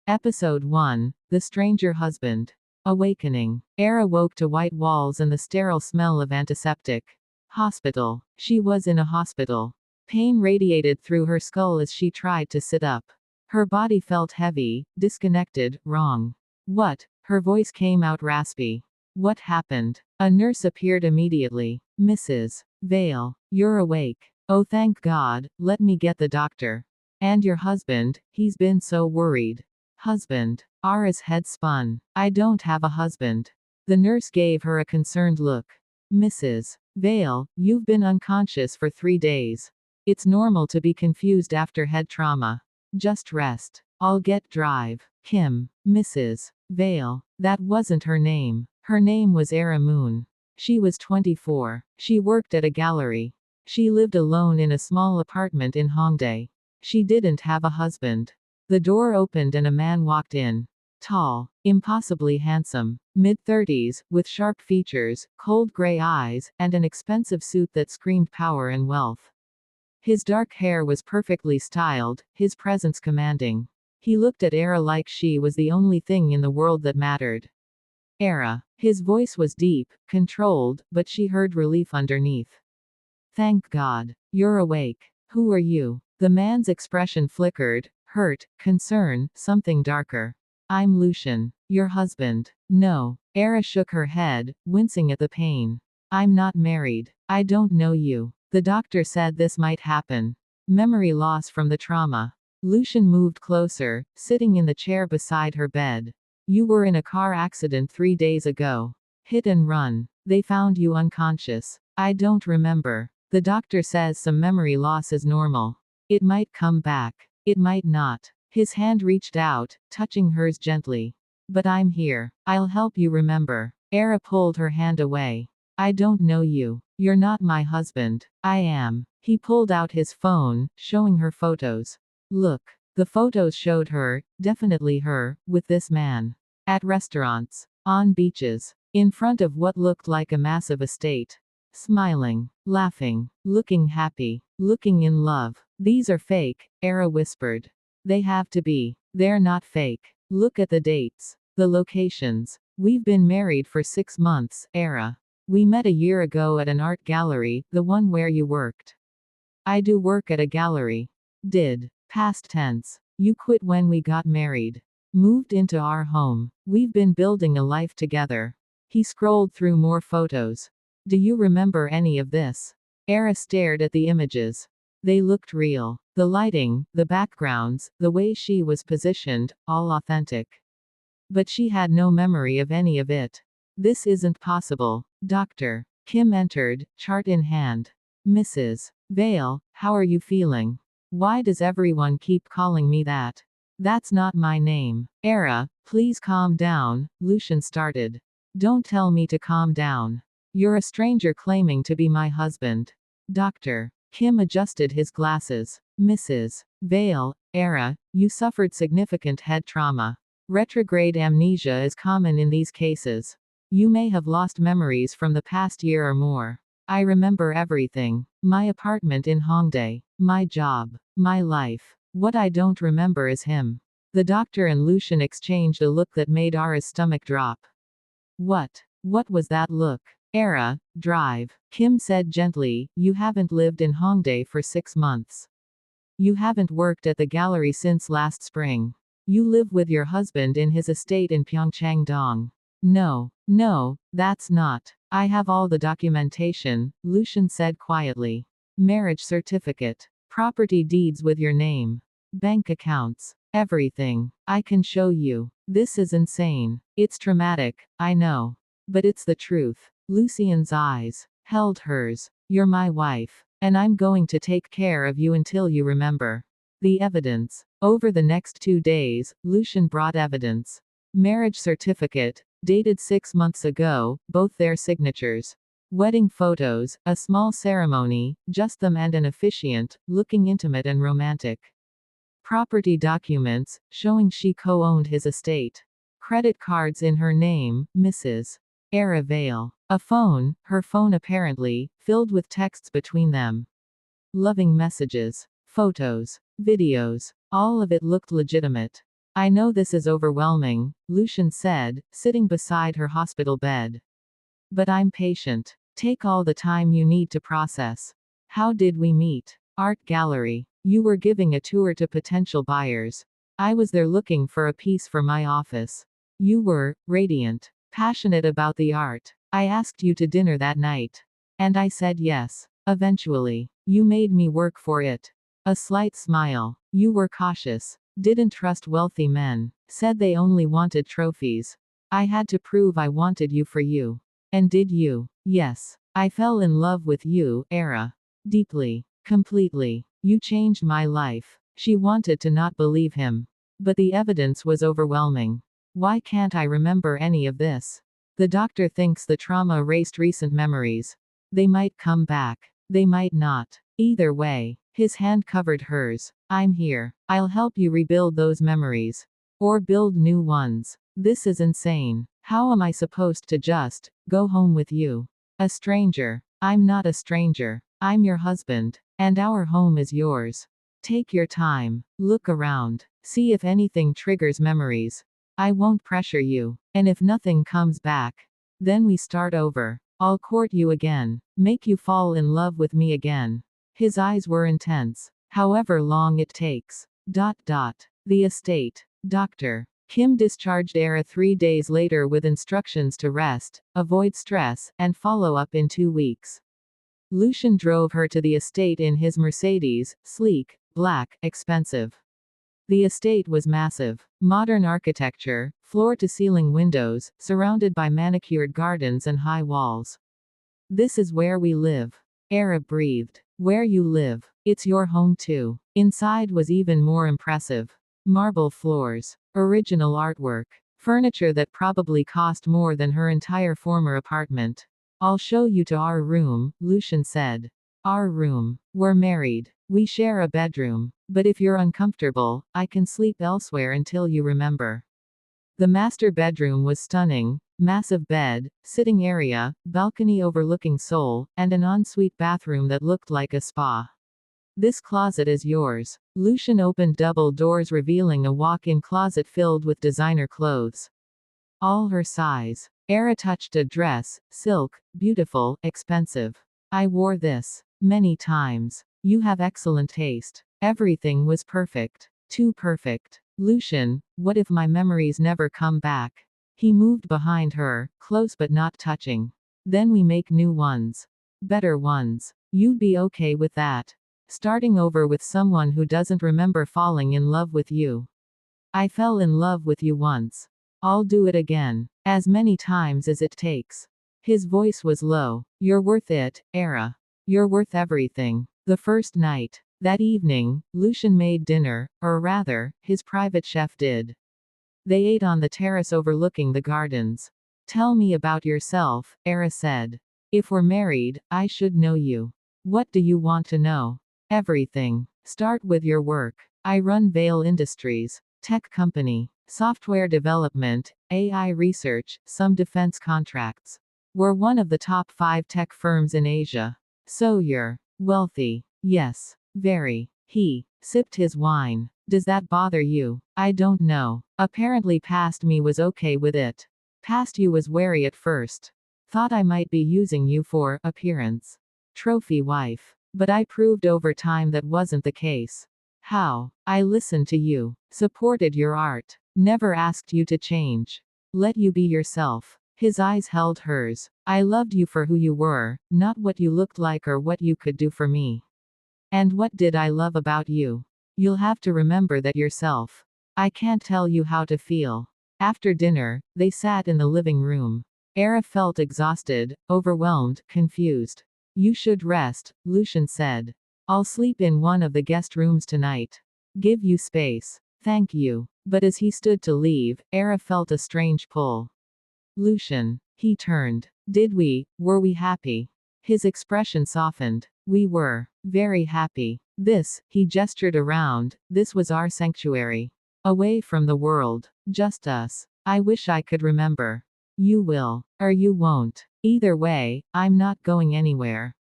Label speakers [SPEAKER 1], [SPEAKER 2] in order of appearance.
[SPEAKER 1] Episode 1 The Stranger Husband. Awakening. Ara woke to white walls and the sterile smell of antiseptic. Hospital. She was in a hospital. Pain radiated through her skull as she tried to sit up. Her body felt heavy, disconnected, wrong. What? Her voice came out raspy. What happened? A nurse appeared immediately. Mrs. Vale, you're awake. Oh, thank God, let me get the doctor. And your husband, he's been so worried. Husband. Ara's head spun. I don't have a husband. The nurse gave her a concerned look. Mrs. Vale, you've been unconscious for 3 days. It's normal to be confused after head trauma. Just rest. I'll get drive. Kim. Mrs. Vale. That wasn't her name. Her name was Ara Moon. She was 24. She worked at a gallery. She lived alone in a small apartment in Hongdae. She didn't have a husband. The door opened and a man walked in. Tall, impossibly handsome, mid-30s, with sharp features, cold gray eyes, and an expensive suit that screamed power and wealth. His dark hair was perfectly styled, his presence commanding. He looked at Ara like she was the only thing in the world that mattered. Ara. His voice was deep, controlled, but she heard relief underneath. Thank God. You're awake. Who are you? The man's expression flickered. Hurt, concern, something darker. I'm Lucien. Your husband. No. Ara shook her head, wincing at the pain. I'm not married. I don't know you. The doctor said this might happen. Memory loss from the trauma. Lucien moved closer, sitting in the chair beside her bed. You were in a car accident 3 days ago. Hit and run. They found you unconscious. I don't remember. The doctor says some memory loss is normal. It might come back. It might not. His hand reached out, touching hers gently. But I'm here. I'll help you remember. Ara pulled her hand away. I don't know you. You're not my husband. I am. He pulled out his phone, showing her photos. Look. The photos showed her, definitely her, with this man. At restaurants. On beaches. In front of what looked like a massive estate. Smiling. Laughing. Looking happy. Looking in love. These are fake, Ara whispered. They have to be. They're not fake. Look at the dates. The locations. We've been married for 6 months, Ara. We met a year ago at an art gallery, the one where you worked. I do work at a gallery. Did. Past tense. You quit when we got married. Moved into our home. We've been building a life together. He scrolled through more photos. Do you remember any of this? Ara stared at the images. They looked real. The lighting, the backgrounds, the way she was positioned, all authentic. But she had no memory of any of it. This isn't possible. Doctor. Kim entered, chart in hand. Mrs. Vale, how are you feeling? Why does everyone keep calling me that? That's not my name. Ara, please calm down, Lucien started. Don't tell me to calm down. You're a stranger claiming to be my husband. Doctor. Kim adjusted his glasses. Mrs. Vale, Ara, you suffered significant head trauma. Retrograde amnesia is common in these cases. You may have lost memories from the past year or more. I remember everything. My apartment in Hongdae. My job. My life. What I don't remember is him. The doctor and Lucien exchanged a look that made Ara's stomach drop. What? What was that look? Ara, drive. Kim said gently, you haven't lived in Hongdae for 6 months. You haven't worked at the gallery since last spring. You live with your husband in his estate in Pyeongchang-dong. No, that's not. I have all the documentation, Lucien said quietly. Marriage certificate. Property deeds with your name. Bank accounts. Everything. I can show you. This is insane. It's traumatic, I know. But it's the truth. Lucien's eyes held hers. You're my wife. And I'm going to take care of you until you remember. The evidence. Over the next 2 days, Lucien brought evidence. Marriage certificate, dated 6 months ago, both their signatures. Wedding photos, a small ceremony, just them and an officiant, looking intimate and romantic. Property documents, showing she co-owned his estate. Credit cards in her name, Mrs. Ara Vale. A phone, her phone apparently, filled with texts between them. Loving messages. Photos. Videos. All of it looked legitimate. I know this is overwhelming, Lucien said, sitting beside her hospital bed. But I'm patient. Take all the time you need to process. How did we meet? Art gallery. You were giving a tour to potential buyers. I was there looking for a piece for my office. You were radiant, passionate about the art. I asked you to dinner that night. And I said yes. Eventually, you made me work for it. A slight smile. You were cautious. Didn't trust wealthy men. Said they only wanted trophies. I had to prove I wanted you for you. And did you? Yes. I fell in love with you, Ara. Deeply. Completely. You changed my life. She wanted to not believe him. But the evidence was overwhelming. Why can't I remember any of this? The doctor thinks the trauma erased recent memories. They might come back. They might not. Either way, his hand covered hers. I'm here. I'll help you rebuild those memories. Or build new ones. This is insane. How am I supposed to just go home with you? A stranger. I'm not a stranger. I'm your husband. And our home is yours. Take your time. Look around. See if anything triggers memories. I won't pressure you. And if nothing comes back, then we start over. I'll court you again. Make you fall in love with me again. His eyes were intense. However long it takes. The estate. Dr. Kim discharged Ara 3 days later with instructions to rest, avoid stress, and follow up in 2 weeks. Lucien drove her to the estate in his Mercedes, sleek, black, expensive. The estate was massive. Modern architecture, floor-to-ceiling windows, surrounded by manicured gardens and high walls. This is where we live. Ara breathed. Where you live. It's your home too. Inside was even more impressive. Marble floors. Original artwork. Furniture that probably cost more than her entire former apartment. I'll show you to our room, Lucien said. Our room. We're married. We share a bedroom. But if you're uncomfortable, I can sleep elsewhere until you remember. The master bedroom was stunning. Massive bed, sitting area, balcony overlooking Seoul, and an ensuite bathroom that looked like a spa. This closet is yours. Lucien opened double doors revealing a walk-in closet filled with designer clothes. All her size. Ara touched a dress, silk, beautiful, expensive. I wore this many times. You have excellent taste. Everything was perfect. Too perfect. Lucien, what if my memories never come back? He moved behind her, close but not touching. Then we make new ones. Better ones. You'd be okay with that. Starting over with someone who doesn't remember falling in love with you. I fell in love with you once. I'll do it again. As many times as it takes. His voice was low. You're worth it, Ara. You're worth everything. The first night. That evening, Lucien made dinner, or rather, his private chef did. They ate on the terrace overlooking the gardens. Tell me about yourself, Ara said. If we're married, I should know you. What do you want to know? Everything. Start with your work. I run Vale Industries. Tech company. Software development, AI research, some defense contracts. We're one of the top 5 tech firms in Asia. So you're wealthy. Yes. Very. He sipped his wine. Does that bother you? I don't know. Apparently past me was okay with it. Past you was wary at first. Thought I might be using you for appearance. Trophy wife. But I proved over time that wasn't the case. How? I listened to you. Supported your art. Never asked you to change. Let you be yourself. His eyes held hers. I loved you for who you were, not what you looked like or what you could do for me. And what did I love about you? You'll have to remember that yourself. I can't tell you how to feel. After dinner, they sat in the living room. Ara felt exhausted, overwhelmed, confused. You should rest, Lucien said. I'll sleep in one of the guest rooms tonight. Give you space. Thank you. But as he stood to leave, Ara felt a strange pull. Lucien. He turned. Were we happy? His expression softened. We were. Very happy. He gestured around, this was our sanctuary. Away from the world. Just us. I wish I could remember. You will. Or you won't. Either way, I'm not going anywhere.